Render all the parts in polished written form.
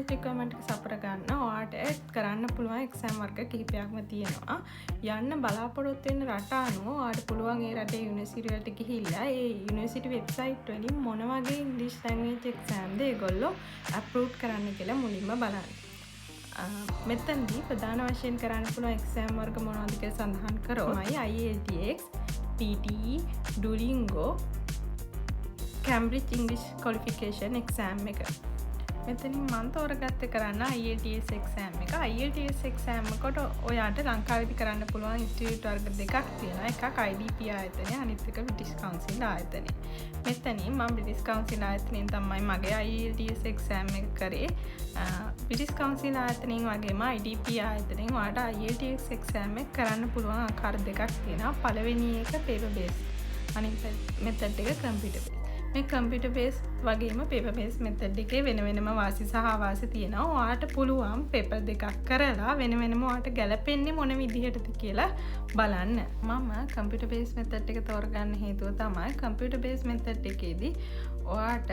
Language රික්වයර්න්මන්ට් එක සපුර ගන්න ඔයාට කරන්න පුළුවන් එක්සෑම් වර්ග කිහිපයක්ම තියෙනවා. යන්න බලාපොරොත්තු වෙන රට අනුව ඔයාට පුළුවන් ඒ රටේ යුනිවර්සිටි වලට ගිහිල්ලා ඒ යුනිවර්සිටි වෙබ්සයිට් වලින් මොන වගේ ඉංග්‍රීසි ලැන්ග්වේජ් එක්සෑම්ද ඒගොල්ලෝ අප්රූව් කරන්න කියලා මුලින්ම බලන්න. මෙතනදී ප්‍රධාන වශයෙන් කරන්න පුළුවන් එක්සෑම් වර්ග මොනවද කියලා සඳහන් කරොමයි IELTS, PTE, Duolingo, Cambridge English Qualification exam එක. මෙතනින් මම තෝරගත්තේ කරන්න IELTS exam එක. IELTS exam එකට ඔයාට ලංකාවේදී කරන්න පුළුවන් ඉන්ස්ටිටියුට් වර්ග දෙකක් තියෙනවා. එකක් IDP ආයතනය, අනිත් එක British Council ආයතනය. මෙතනින් මම British Council ආයතනයෙන් තමයි මගේ IELTS exam එක කරේ. British Council ආයතනයෙන් වගේම IDP ආයතනයෙන් ඔයාට IELTS exam එක කරන්න පුළුවන් ආකාර දෙකක් තියෙනවා. පළවෙනි එක paper based. අනිත් method එක computer based. මේ කම්පියුටර් බේස් වගේම පේපර් බේස් මෙතඩ් එකේ වෙන වෙනම වාසි සහ අවාසි තියෙනවා. ඔයාට පුළුවන් පේපර් දෙකක් කරලා වෙන වෙනම ඔයාට ගැලපෙන්නේ මොන විදිහටද කියලා බලන්න. මම කම්පියුටර් බේස් මෙතඩ් එක තෝරගන්න හේතුව තමයි කම්පියුටර් බේස් මෙතඩ් එකේදී ඔයාට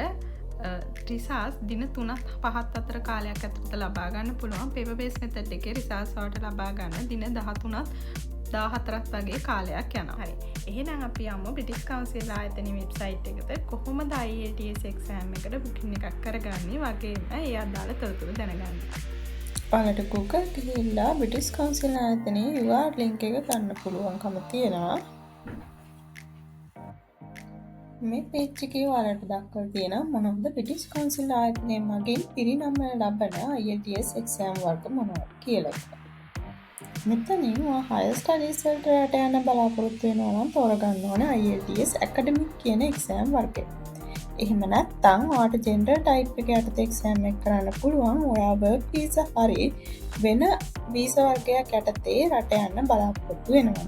රිසර්ච් දින 3-5 අතර කාලයක් ඇතුළත ලබා ගන්න පුළුවන්. පේපර් බේස් මෙතඩ් එකේ රිසර්ච් ඔයාට ලබා ගන්න දින 13-14ක් වගේ කාලයක් යනවා. හරි. එහෙනම් අපි යමු British Council ආයතනයේ වෙබ්සයිට් එකට කොහොමද IELTS exam එකට booking එකක් කරගන්නේ වගේම ඒ අදාළ තොරතුරු දැනගන්න. ඔයාලට Google ගිහිල්ලා British Council ආයතනයේ URL link එක ගන්න පුළුවන්කම තියෙනවා. මේ page එකේ ඔයාලට දක්වලා තියෙනවා මොනවද British Council ආයතනය මගින් පිරිනමන ලබන IELTS exam වර්ග මොනවද කියලා. මෙතනින් higher studies වලට රට යන බලාපොරොත්තු වෙනවා නම් තෝරගන්න ඕන IELTS academic කියන exam වර්ගය. එහෙම නැත්නම් ඔයාට general type එක යටතේ exam එක කරන්න පුළුවන්. ඔයා work visa හරි වෙන visa වර්ගයක් යටතේ රට යන්න බලාපොරොත්තු වෙනවා.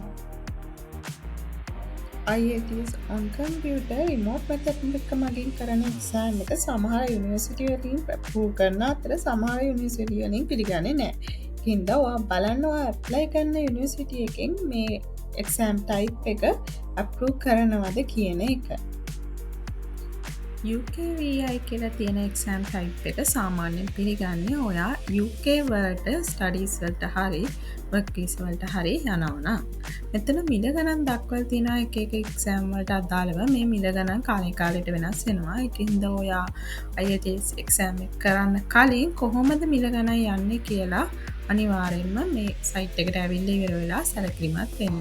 IELTS on computer remote method එක මගින් කරන exam එක සමහර university වලින් approve කරන අතර සමහර university වලින් පිළිගන්නේ නැහැ. හින්දා ඔයා බලන්න ඔයා apply කරන university එකෙන් මේ exam type එක approve කරනවද කියන එක. UKVI කියලා තියෙන exam type එක සාමාන්‍යයෙන් පිළිගන්නේ ඔයා UK වලට studies වලට හරි work visa වලට හරි යනවා නම්. මෙතන මිල ගණන් දක්වලා තියෙනවා එක එක exam වලට අදාළව මේ මිල ගණන් කාලේ කාලෙට වෙනස් වෙනවා. ඒකින්ද ඔයා IELTS exam එක කරන්න කලින් කොහොමද මිල ගණන් යන්නේ කියලා අනිවාර්යෙන්ම මේ සයිට් එකට ඇවිල්ලා ඉවර වෙලා සැලකිලිමත් වෙන්න.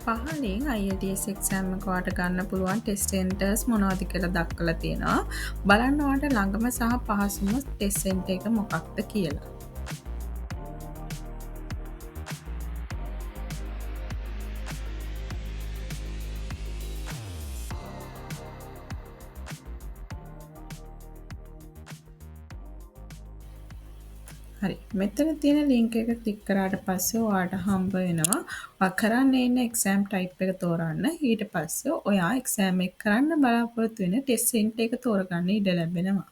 පහලින් IELTS exam එක ඔයාට ගන්න පුළුවන් test centers මොනවද කියලා දක්වලා තියෙනවා. බලන්න ඔයාට ළඟම සහ පහසුම test center එක මොකක්ද කියලා. හරි. මෙතන තියෙන link එක ක්ලික් කරාට පස්සේ ඔයාට හම්බ වෙනවා ඔයා කරන්න ඉන්න exam type එක තෝරන්න. ඊට පස්සේ ඔයා exam එක කරන්න බලාපොරොත්තු වෙන test center එක තෝරගන්න ඉඩ ලැබෙනවා.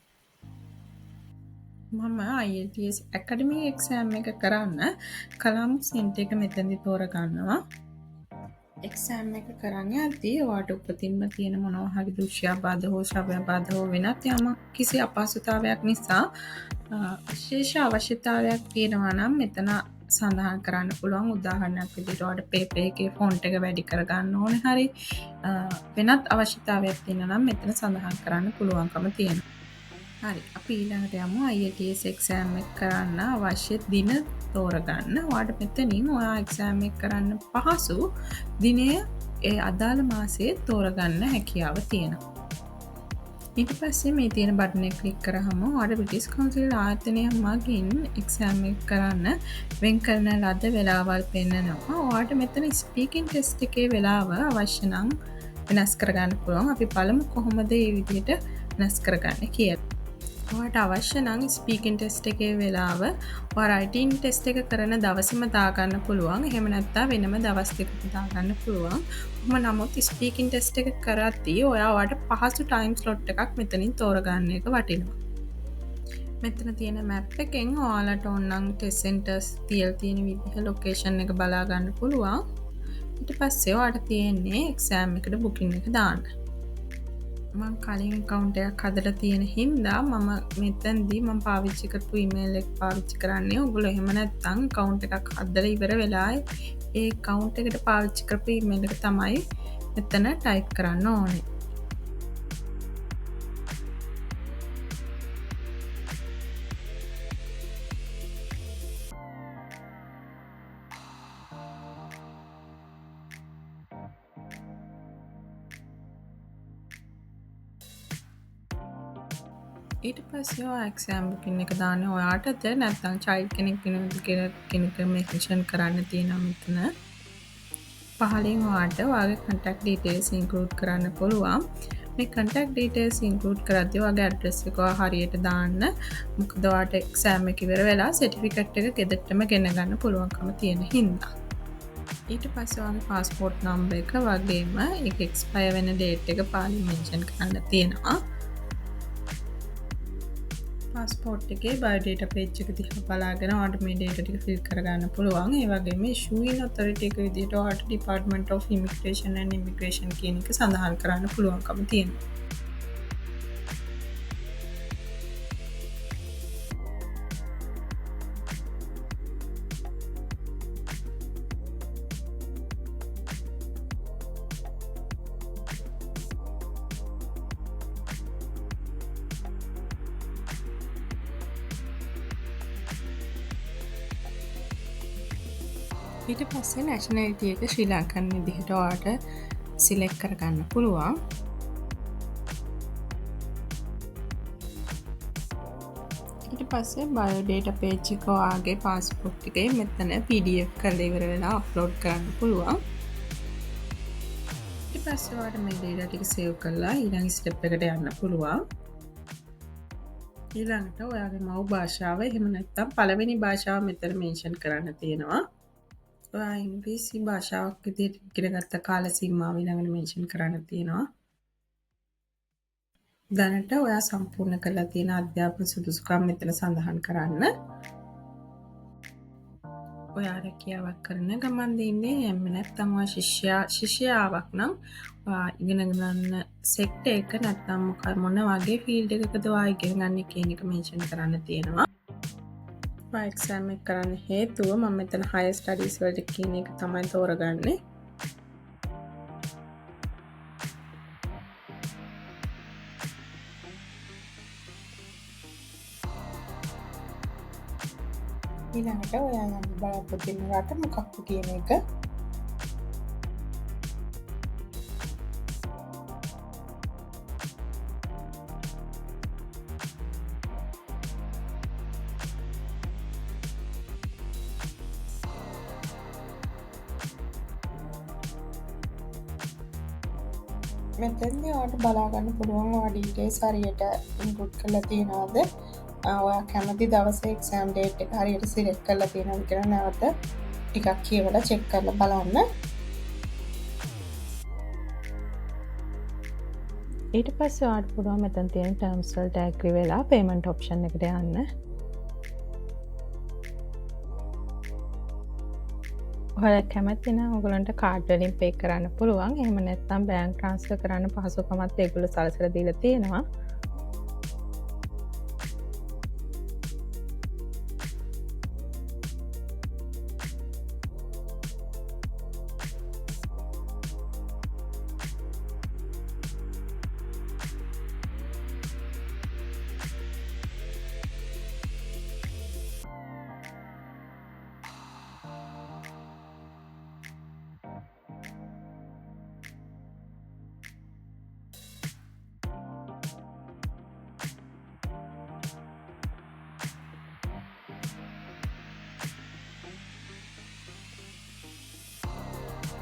මම IELTS academic exam එක කරන්න කලම් center එක මෙතනදී තෝරගන්නවා. exam එක කරන්න යද්දී ඔයාට උපතින්ම තියෙන මොනවා හරි දෘශ්‍යාබාධ හෝ ශ්‍රව්‍යාබාධ හෝ වෙනත් යම් කිසි අපහසුතාවයක් නිසා විශේෂ අවශ්‍යතාවයක් තියෙනවා නම් මෙතන සඳහන් කරන්න පුළුවන්. උදාහරණයක් විදිහට ඔයාලට පේපර් එකේ ෆොන්ට් එක වැඩි කරගන්න ඕනේ හරි වෙනත් අවශ්‍යතාවයක් තියෙනවා නම් මෙතන සඳහන් කරන්න පුළුවන්කම තියෙනවා. හරි. අපි ඊළඟට යමු IELTS exam එක කරන්න අවශ්‍ය දින තෝරගන්න. ඔයාට මෙතනින් ඔයා exam එක කරන්න පහසු දිනය ඒ අදාළ මාසයේ තෝරගන්න හැකියාව තියෙනවා. ඊට පස්සේ මේ තියෙන බටන් එක ක්ලික් කරාම ඔයාට British Council ආයතනය මගින් exam එක කරන්න වෙන් කරන ලද වෙලාවල් පෙන්නනවා. ඔයාට මෙතන speaking test එකේ වෙලාව අවශ්‍ය නම් වෙනස් කරගන්න පුළුවන්. අපි බලමු කොහොමද මේ විදිහට වෙනස් කරගන්නේ කියලා. ඔයාට අවශ්‍ය නම් ස්පීකින් ටෙස්ට් එකේ වෙලාව ඔයා රයිටින් ටෙස්ට් එක කරන දවසේම දාගන්න පුළුවන්. එහෙම නැත්නම් වෙනම දවස් දෙකක දාගන්න පුළුවන්. නමුත් ස්පීකින් ටෙස්ට් එක කරද්දී ඔයාට පහසු ටයිම් ස්ලොට් එකක් මෙතනින් තෝරගන්න එක වටිනවා. මෙතන තියෙන මැප් එකෙන් ඔයාලට ඕනනම් ටෙස්ට් සෙන්ටර්ස් තියලා තියෙන විදිහ ලොකේෂන් එක බලා ගන්න පුළුවන්. ඊට පස්සේ ඔයාට තියෙන්නේ එක්සෑම් එකට බුකින් එක දාන්න. මං කලින් account එකක් හදලා තියෙන හින්දා මම මෙතනදී මම පාවිච්චි කරපු email එක පාවිච්චි කරන්නේ. ඔයගොල්ලෝ එහෙම නැත්නම් account එකක් හදලා ඉවර වෙලා ඒ account එකට පාවිච්චි කරපු email එක තමයි මෙතන type කරන්න ඕනේ. ඊට පස්සේ ඔය එක්සෑම් බුකින් එක දාන්න ඔයාටද නැත්නම් චයිල්ඩ් කෙනෙක් වෙනවද කියලා කෙනෙක් මෙන්ෂන් කරන්න තියෙනවා මෙතන. පහලින් ඔයාට ඔයාගේ contact details include කරන්න පුළුවන්. මේ contact details include කරද්දී ඔයාගේ address එක හරියට දාන්න. මොකද ඔයාට එක්සෑම් එක ඉවර වෙලා certificate එක ගෙදරටම ගෙන ගන්න පුළුවන්කම තියෙන හින්දා. ඊට පස්සේ ඔයාගේ passport number එක වගේම ඒක expire වෙන date එක පාලින් මෙන්ෂන් කරන්න තියෙනවා. පාස්පෝර්ට් එකේ බයෝඩේටා පේජ් එක දිහා බලාගෙන ඔයාලට මේ data ටික fill කරගන්න පුළුවන්. ඒ වගේම issuing authority එක විදිහට ඔයාලට Department of Immigration and Immigration කියන එක සඳහන් කරන්න පුළුවන්කම තියෙනවා. ඊට පස්සේ නැෂනලිටි එක ශ්‍රී ලංකන් විදිහට ඔයාලට සිලෙක්ට් කරගන්න පුළුවන්. ඊට පස්සේ බයෝඩේටා පේජ් එක ඔයාගේ පාස්පෝර්ට් එකේ මෙතන PDF කරලා ඉවර වෙලා අප්ලෝඩ් කරන්න පුළුවන්. ඊට පස්සේ ඔයාලට මේ data ටික සේව් කරලා ඊළඟ ස්ටෙප් එකට යන්න පුළුවන්. ඊළඟට ඔයාගේ මව් භාෂාව එහෙම නැත්නම් පළවෙනි භාෂාව මෙතන මෙන්ෂන් කරන්න තියෙනවා. ඔයා ඉංග්‍රීසි භාෂාවක් විදිහට ඉගෙන ගත්ත කාල සීමාව ඊළඟට මෙන්ෂන් කරන්න තියෙනවා. දැනට ඔයා සම්පූර්ණ කරලා තියෙන අධ්‍යාපන සුදුසුකම් මෙතන සඳහන් කරන්න. ඔයා රැකියාවක් කරන ගමන්දී ඉන්නේ එහෙම නැත්නම් ඔයා ශිෂ්‍යාවක් නම් ඔයා ඉගෙන ගන්න සෙක්ටර් එක නැත්නම් මොන වගේ ෆීල්ඩ් එකකද ඔයා ඉගෙන ගන්න කියන එක මෙන්ෂන් කරන්න තියෙනවා. එක්සෑම් එක කරන්න හේතුව මම මෙතන higher studies වලට කියන එක තමයි තෝරගන්නේ. ඊළඟට ඔයා යන්න බලාපොරොත්තු වෙන රට මොකක්ද කියන එක මෙතෙන්දී ඔයාලට බලා ගන්න පුළුවන් ඔයා ඩීටේල්ස් හරියට ඉන්පුට් කරලා තියනවාද, ඔයා කැමති දවසේ එක්සෑම් ඩේට් එක හරියට සිලෙක්ට් කරලා තියනවාද කියලා නැවත ටිකක් කියවලා චෙක් කරලා බලන්න. ඊට පස්සේ ඔයාලට පුළුවන් මෙතන තියෙන terms වලට agree වෙලා payment option එකට යන්න. ඔයාලා කැමති නම් ඔයගලන්ට කාඩ් වලින් පේ කරන්න පුළුවන්. එහෙම නැත්නම් බැංක් ට්‍රාන්ස්ෆර් කරන්න පහසුකමත් ඒගොල්ලෝ සලසලා දීලා තියෙනවා.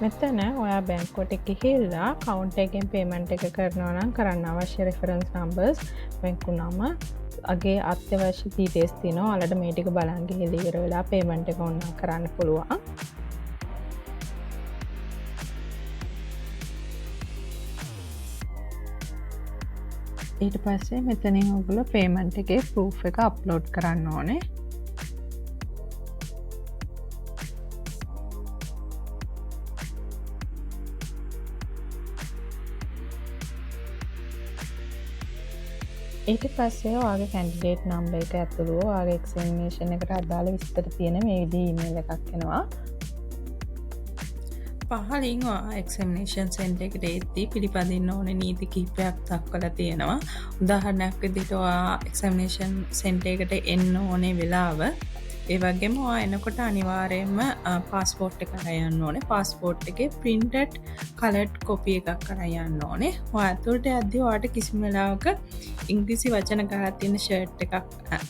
මෙතන ඔයා බැංකුවට ගිහිල්ලා කවුන්ටර් එකෙන් පේමන්ට් එක කරනවා නම් කරන්න අවශ්‍ය රෙෆරන්ස් නම්බර්ස්, බැංකු නම, අගේ අත්‍යවශ්‍ය ඩීටේල්ස් තියෙනවා. ඔයාලට මේ ටික බලන් ගිහලා ඉවර වෙලා පේමන්ට් එක ඕන කරන්න පුළුවන්. ඊට පස්සේ මෙතනින් ඔයගොල්ලෝ පේමන්ට් එකේ ප්‍රූෆ් එක අප්ලෝඩ් කරන්න ඕනේ. ඊට පස්සේ ඔයාගේ කැන්ඩිඩේට් නම්බර් එක ඇතුළුව ඔයාගේ එක්සැමිනේෂන් එකට අදාළ විස්තර තියෙන මේ විදිහේ ඊමේල් එකක් එනවා. පහලින් එක්සැමිනේෂන් සෙන්ටර් එකට එද්දී පිළිපදින්න ඕනේ නීති කිහිපයක් දක්වලා තියෙනවා. උදාහරණයක් විදිහට ඔයා එක්සැමිනේෂන් සෙන්ටර් එකට එන්න ඕනේ වෙලාව ඒ වගේම ඔයා එනකොට අනිවාර්යයෙන්ම පාස්පෝර්ට් එක අරන් යන්න ඕනේ. පාස්පෝර්ට් එකේ printed colored copy එකක් අරන් යන්න ඕනේ. ඔයා ඇතුළට යද්දී ඔයාට කිසිම වෙලාවක ඉංග්‍රීසි වචන ගහලා තියෙන ෂර්ට් එකක්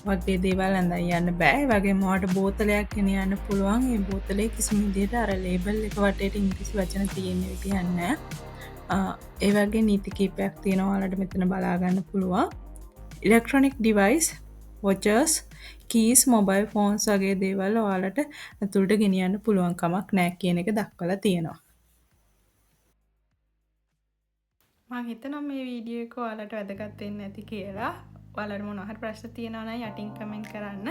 වගේ දේවල් අඳන් යන්න බෑ. ඒ වගේම ඔයාට බෝතලයක් ගෙන යන්න පුළුවන්. ඒ බෝතලේ කිසිම විදිහට අර ලේබල් එක වටේට ඉංග්‍රීසි වචන තියෙන විදිහක් නෑ. ඒ වගේ නීති කිහිපයක් තියෙනවා ඔයාලට මෙතන බලා ගන්න පුළුවන්. electronic device watches keys mobile phones වගේ දේවල් ඔයාලට ඇතුළට ගෙනියන්න පුළුවන් කමක් නැහැ කියන එක දක්වලා තියෙනවා. මම හිතනවා මේ වීඩියෝ එක ඔයාලට වැදගත් වෙන්න ඇති කියලා. ඔයාලට මොනවා හරි ප්‍රශ්න තියෙනවා නම් යටින් කමෙන්ට් කරන්න.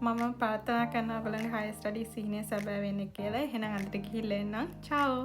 මම ප්‍රාර්ථනා කරනවා ඔයගොල්ලන්ගේ higher studies senior සැබෑ වෙන්න කියලා. එහෙනම් අදට ගිහිල්ලා එන්නම්. චාෝ.